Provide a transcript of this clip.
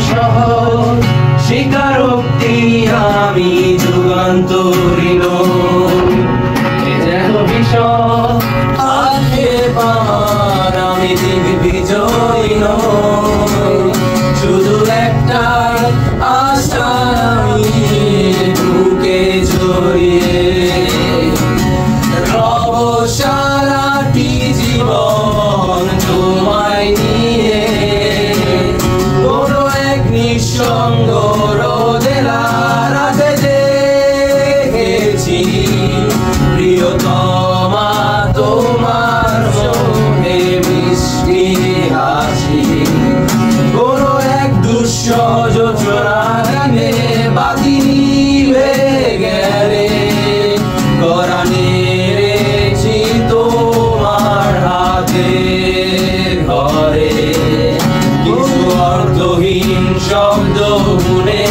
শহর স্বীকারোক্তি আমি যুগান্তরীণ যেন ভীষণ আজকে পার আমি দিগ্বিজয়ী নই শুধু একটা আশা আমি বুকে জড়িয়ে রব সারাটি জীবন তোমায় নিয়ে কোনো এক নিঃসঙ্গ রোদেলা রাতে দেখেছি প্রিয়তমা তোমার মুখে মিষ্টি হাসি কোনো এক দুঃসহযোজনায় বাতি নিভে গেলে করানে রেখেছি তোমার হাতে ঘরে কিছু অর্থহীন শব্দ শুনে